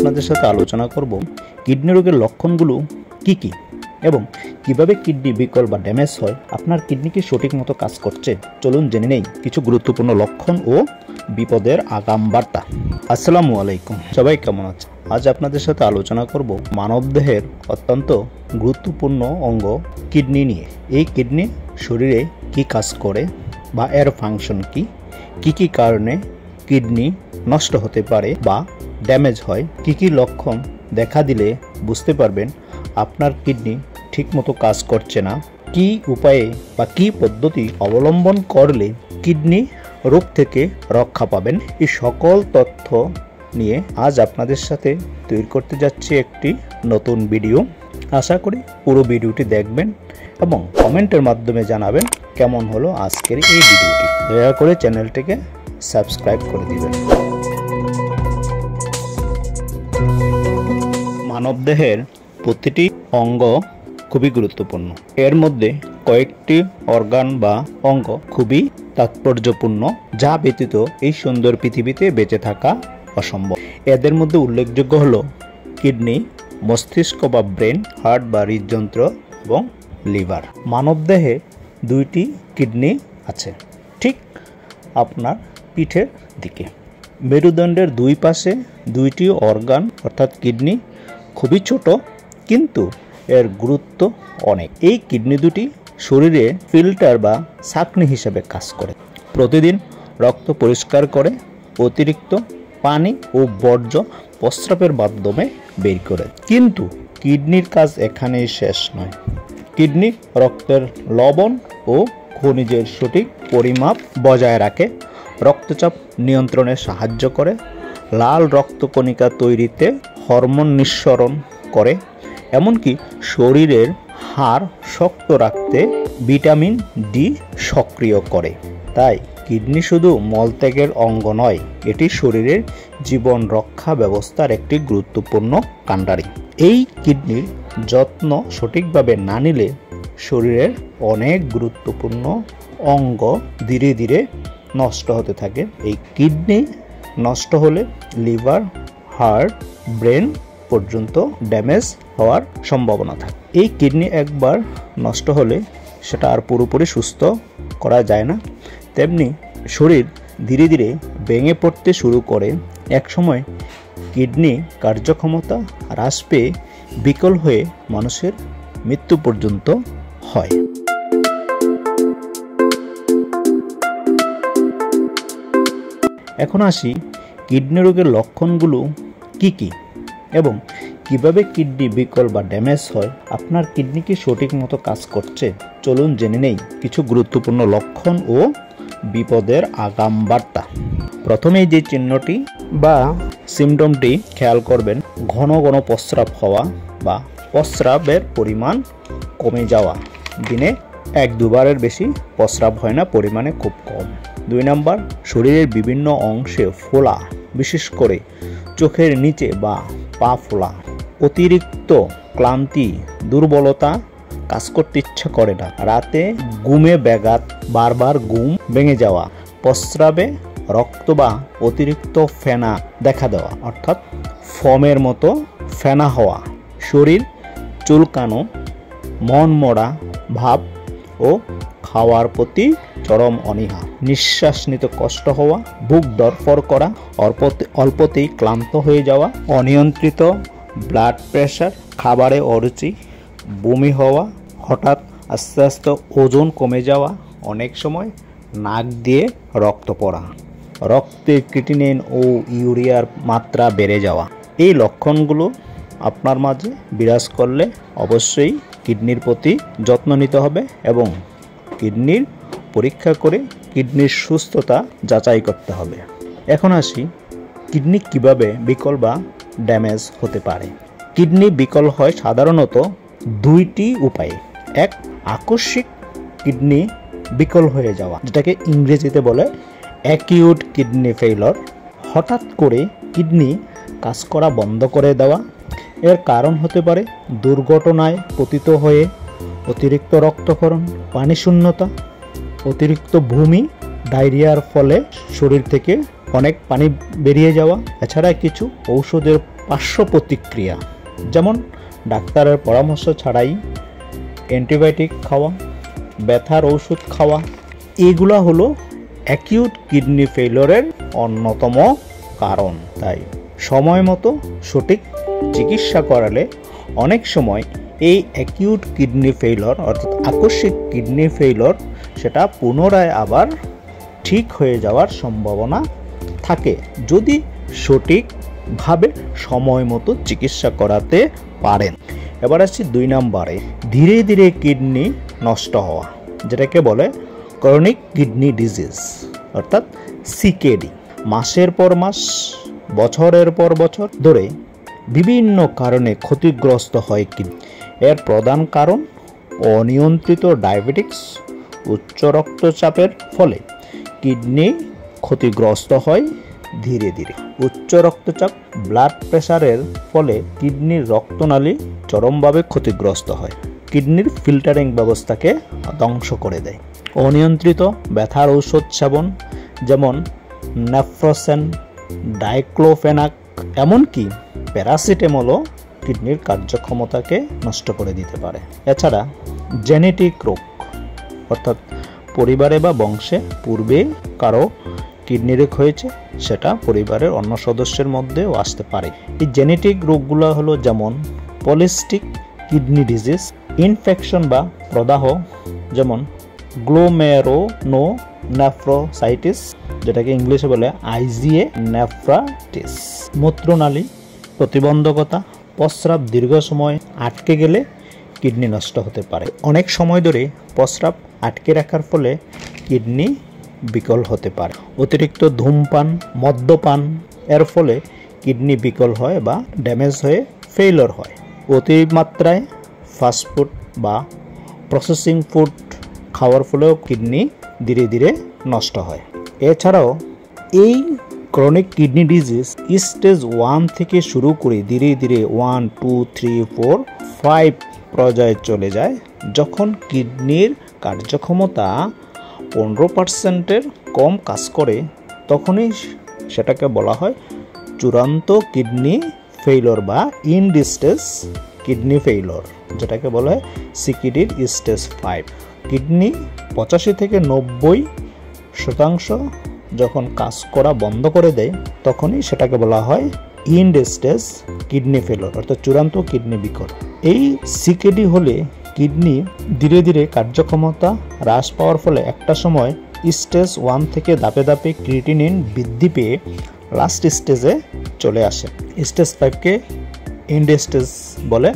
আপনাদের সাথে আলোচনা করব কিডনি রোগের লক্ষণগুলো কি কি এবং কিভাবে কিডনি বিকল বা ড্যামেজ হয়। আপনার কিডনি কি সঠিক মতো কাজ করছে? চলুন জেনে নেই কিছু গুরুত্বপূর্ণ লক্ষণ ও বিপদের আগাম বার্তা। আসসালামু আলাইকুম, সবাই কেমন আছে? আজ আপনাদের সাথে আলোচনা করব মানবদেহের অত্যন্ত গুরুত্বপূর্ণ অঙ্গ কিডনি নিয়ে। এই কিডনি শরীরে কি কাজ করে বা এর ফাংশন কি কি কারণে কিডনি নষ্ট হতে পারে বা ড্যামেজ হয়, কি লক্ষণ দেখা দিলে বুঝতে পারবেন আপনার কিডনি ঠিকমতো কাজ করছে না, কি উপায়ে বা কি পদ্ধতি অবলম্বন করলে কিডনি রোগ থেকে রক্ষা পাবেন। এই সকল তথ্য নিয়ে আজ আপনাদের সাথে তৈরি করতে যাচ্ছি একটি নতুন ভিডিও। আশা করি পুরো ভিডিওটি দেখবেন এবং কমেন্টের মাধ্যমে জানাবেন কেমন হলো আজকের এই ভিডিওটি। দয়া করে চ্যানেলটিকে সাবস্ক্রাইব করে দিবেন। মানবদেহের প্রতিটি অঙ্গ খুবই গুরুত্বপূর্ণ। এর মধ্যে কয়েকটি অর্গান বা অঙ্গ খুবই তাৎপর্যপূর্ণ, যা ব্যতীত এই সুন্দর পৃথিবীতে বেঁচে থাকা অসম্ভব। এদের মধ্যে উল্লেখযোগ্য হলো কিডনি, মস্তিষ্ক বা ব্রেন, হার্ট বা হৃদযন্ত্র এবং লিভার। মানবদেহে দুইটি কিডনি আছে, ঠিক আপনার পিঠের দিকে। মেরুদণ্ডের দুই পাশে দুইটি অর্গান অর্থাৎ কিডনি খুবই ছোট, কিন্তু এর গুরুত্ব অনেক। এই কিডনি দুটি শরীরে ফিল্টার বা ছাঁকনি হিসেবে কাজ করে, প্রতিদিন রক্ত পরিষ্কার করে, অতিরিক্ত পানি ও বর্জ্য প্রস্রাবের মাধ্যমে বের করে। কিন্তু কিডনির কাজ এখানেই শেষ নয়। কিডনি রক্তের লবণ ও খনিজের সঠিক পরিমাপ বজায় রাখে, রক্তচাপ নিয়ন্ত্রণে সাহায্য করে, লাল রক্তকণিকা তৈরিতে হরমোন নিঃসরণ করে, এমনকি শরীরের হাড় শক্ত রাখতে ভিটামিন ডি সক্রিয় করে। তাই কিডনি শুধু মলত্যাগের অঙ্গ নয়, এটি শরীরের জীবন রক্ষা ব্যবস্থার একটি গুরুত্বপূর্ণ কাণ্ডারি। এই কিডনির যত্ন সঠিকভাবে না নিলে শরীরের অনেক গুরুত্বপূর্ণ অঙ্গ ধীরে ধীরে নষ্ট হতে থাকে। এই কিডনি নষ্ট হলে লিভার, হার্ট, ব্রেন পর্যন্ত ড্যামেজ হওয়ার সম্ভাবনা থাকে। এই কিডনি একবার নষ্ট হলে সেটা আর পুরোপুরি সুস্থ করা যায় না। তেমনি শরীর ধীরে ধীরে ভেঙে পড়তে শুরু করে। একসময় কিডনি কার্যক্ষমতা হ্রাস পেয়ে বিকল হয়ে মানুষের মৃত্যু পর্যন্ত হয়। এখন আসি কিডনি রোগের লক্ষণগুলো কি কি এবং কিভাবে কিডনি বিকল বা ড্যামেজ হয়। আপনার কিডনি কি সঠিক মতো কাজ করছে? চলুন জেনে নেই কিছু গুরুত্বপূর্ণ লক্ষণ ও বিপদের আগাম বার্তা। প্রথমেই যে চিহ্নটি বা সিমটমটি খেয়াল করবেন, ঘন ঘন প্রস্রাব হওয়া বা প্রস্রাবের পরিমাণ কমে যাওয়া। দিনে 1-2 বারের বেশি প্রস্রাব হয় না, পরিমাণে খুব কম। 2 নম্বর, শরীরের বিভিন্ন অংশে ফোলা, বিশেষ করে চোখের নিচে বা পা ফোলা। অতিরিক্ত ক্লান্তি, দুর্বলতা, কাজ করতে ইচ্ছা করে না। রাতে ঘুমে ব্যাঘাত, বারবার ঘুম ভেঙে যাওয়া। প্রস্রাবে রক্ত বা অতিরিক্ত ফেনা দেখা দেওয়া অর্থাৎ ফমের মতো ফেনা হওয়া। শরীর চুলকানো, মন মরা ভাব ও খাওয়ার প্রতি চরম অনীহা। নিঃশ্বাস নিতে কষ্ট হওয়া, বুক ধড়ফড় করা, অল্পতেই ক্লান্ত হয়ে যাওয়া। অনিয়ন্ত্রিত ব্লাড প্রেশার, খাবারে অরুচি, বমি হওয়া, হঠাৎ আস্তে আস্তে ওজন কমে যাওয়া, অনেক সময় নাক দিয়ে রক্ত পড়া, রক্তে ক্রিয়েটিনিন ও ইউরিয়ার মাত্রা বেড়ে যাওয়া। এই লক্ষণগুলো আপনার মাঝে বিরাজ করলে অবশ্যই কিডনির প্রতি যত্ন নিতে হবে এবং কিডনির পরীক্ষা করে কিডনির সুস্থতা যাচাই করতে হবে। এখন আসি কিডনি কিভাবে বিকল বা ড্যামেজ হতে পারে। কিডনি বিকল হয় সাধারণত 2টি উপায়ে। এক, আকস্মিক কিডনি বিকল হয়ে যাওয়া, যেটাকে ইংরেজিতে বলে অ্যাকিউট কিডনি ফেইলর। হঠাৎ করে কিডনি কাজ করা বন্ধ করে দেওয়া। এর কারণ হতে পারে দুর্ঘটনায় পতিত হয়ে অতিরিক্ত রক্তক্ষরণ, পানিশূন্যতা, অতিরিক্ত বমি, ডায়রিয়ার ফলে শরীর থেকে অনেক পানি বেরিয়ে যাওয়া। এছাড়া কিছু ঔষধের পার্শ্ব প্রতিক্রিয়া, যেমন ডাক্তারের পরামর্শ ছাড়াই অ্যান্টিবায়োটিক খাওয়া, ব্যথার ওষুধ খাওয়া, এগুলো হলো অ্যাকিউট কিডনি ফেইলিওরের অন্যতম কারণ। তাই সময় মতো সঠিক চিকিৎসা করালে অনেক সময় এই অ্যাকিউট কিডনি ফেইলিওর অর্থাৎ আকস্মিক কিডনি ফেইলিওর সেটা পুনরায় আবার ঠিক হয়ে যাওয়ার সম্ভাবনা থাকে যদি সঠিকভাবে সময় মতো চিকিৎসা করাতে পারেন। এবার আসছি 2 নম্বরে, ধীরে ধীরে কিডনি নষ্ট হওয়া, যেটাকে বলে ক্রনিক কিডনি ডিজিজ অর্থাৎ সিকেডি। মাসের পর মাস, বছরের পর বছর ধরে বিভিন্ন কারণে ক্ষতিগ্রস্ত হয় কিডনি। এর প্রধান কারণ অনিয়ন্ত্রিত ডায়াবেটিক্স, উচ্চ রক্তচাপের ফলে কিডনি ক্ষতিগ্রস্ত হয় ধীরে ধীরে। উচ্চ রক্তচাপ, ব্লাড প্রেশারের ফলে কিডনির রক্তনালী চরমভাবে ক্ষতিগ্রস্ত হয়, কিডনির ফিল্টারিং ব্যবস্থাকে ধ্বংস করে দেয়। অনিয়ন্ত্রিত ব্যথার ঔষধ সেবন, যেমন নেফ্রোসেন, ডাইক্লোফেনাক, এমনকি প্যারাসিটামলও কিডনির কার্যক্ষমতাকে নষ্ট করে দিতে পারে। এছাড়া জেনেটিক রোগ, অর্থাৎ পরিবারে বা বংশে পূর্বে কারো কিডনি রোগ হয়েছে, সেটা পরিবারের অন্য সদস্যের মধ্যেও আসতে পারে। এই জেনেটিক রোগগুলো হলো যেমন পলিস্টিক কিডনি ডিজিজ, ইনফেকশন বা প্রদাহ, যেমন গ্লোমেরোনেফ্রোসাইটিস, যেটাকে ইংলিশে বলে আইজিএ নেফ্রাইটিস, মূত্রনালী প্রতিবন্ধকতা, প্রস্রাব দীর্ঘ সময় আটকে গেলে কিডনি নষ্ট হতে পারে। অনেক সময় ধরে প্রস্রাব আটকে রাখার ফলে কিডনি বিকল হতে পারে। অতিরিক্ত ধূমপান, মদ্যপান, এর ফলে কিডনি বিকল হয় বা ড্যামেজ হয়ে ফেইলিওর হয়। অতিমাত্রায় ফাস্টফুড বা প্রসেসিং ফুড খাওয়ার ফলেও কিডনি ধীরে ধীরে নষ্ট হয়। এছাড়াও এই ক্রনিক কিডনি ডিজিজ স্টেজ 1 থেকে শুরু করে ধীরে ধীরে 1, 2, 3, 4, 5 পর্যায়ে চলে যায়। যখন কিডনির কার্যক্ষমতা 15%-এর কম কাজ করে, তখনই সেটাকে বলা হয় চূড়ান্ত কিডনি ফেইলিওর বা এন্ড স্টেজ কিডনি ফেইলিওর, যেটাকে বলা হয় সিকেডির স্টেজ 5। কিডনি 85 থেকে 90% যখন কাজ করা বন্ধ করে দেয়, তখনই সেটাকে বলা হয় এন্ড স্টেজ কিডনি ফেইলিওর অর্থাৎ চূড়ান্ত কিডনি বিকল। এই সিকেডি হলে কিডনি ধীরে ধীরে কার্যক্ষমতা হ্রাস পাওয়ার ফলে একটা সময় স্টেজ 1 থেকে ধাপে ধাপে ক্রিয়েটিনিন বৃদ্ধি পেয়ে লাস্ট স্টেজে চলে আসে। স্টেজ 5কে এন্ড স্টেজ বলে,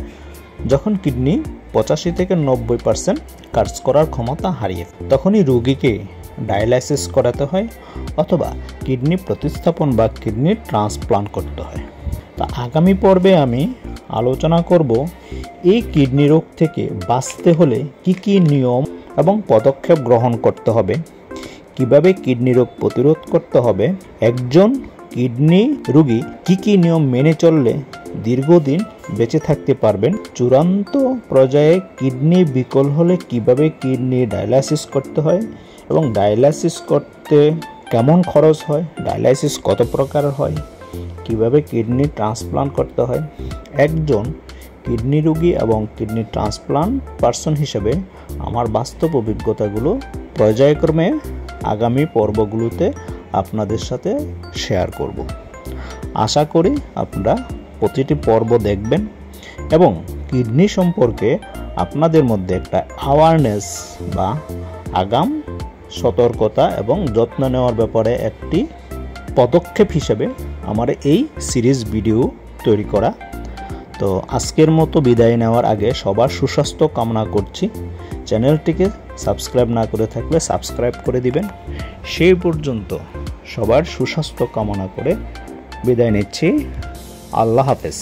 যখন কিডনি 85 থেকে 90% কাজ করার ক্ষমতা হারিয়ে, তখনই রোগীকে ডায়ালাইসিস করাতে হয় অথবা কিডনি প্রতিস্থাপন বা কিডনি ট্রান্সপ্লান্ট করতে হয়। তা আগামী পর্বে আমি আলোচনা করব এই কিডনি রোগ থেকে বাঁচতে হলে কি কি নিয়ম এবং পদক্ষেপ গ্রহণ করতে হবে, কিভাবে কিডনি রোগ প্রতিরোধ করতে হবে, একজন কিডনি রোগী কি কি নিয়ম মেনে চললে দীর্ঘদিন বেঁচে থাকতে পারবেন, চূড়ান্ত পর্যায়ে কিডনি বিকল হলে কিভাবে কিডনি ডায়ালাইসিস করতে হয় এবং ডায়ালাইসিস করতে কেমন খরচ হয়, ডায়ালাইসিস কত প্রকার হয়, কিভাবে কিডনি ট্রান্সপ্লান্ট করতে হয়। একজন কিডনি রোগী এবং কিডনি ট্রান্সপ্লান্ট পার্সন হিসেবে আমার বাস্তব অভিজ্ঞতাগুলো পর্যায়ক্রমে আগামী পর্বগুলোতে আপনাদের সাথে শেয়ার করব। আশা করি আপনারা প্রতিটি পর্ব দেখবেন এবং কিডনি সম্পর্কে আপনাদের মধ্যে একটা অ্যাওয়ারনেস বা আগাম সতর্কতা এবং যত্ন নেওয়ার ব্যাপারে একটি পদক্ষেপ হিসেবে আমার এই সিরিজ ভিডিও তৈরি করা। তো আজকের মতো বিদায় নেওয়ার আগে সবার সুস্বাস্থ্য কামনা করছি। চ্যানেলটিকে সাবস্ক্রাইব না করে থাকলে সাবস্ক্রাইব করে দিবেন। সেই পর্যন্ত সবার সুস্বাস্থ্য কামনা করে বিদায় নিচ্ছি। আল্লাহ হাফেজ।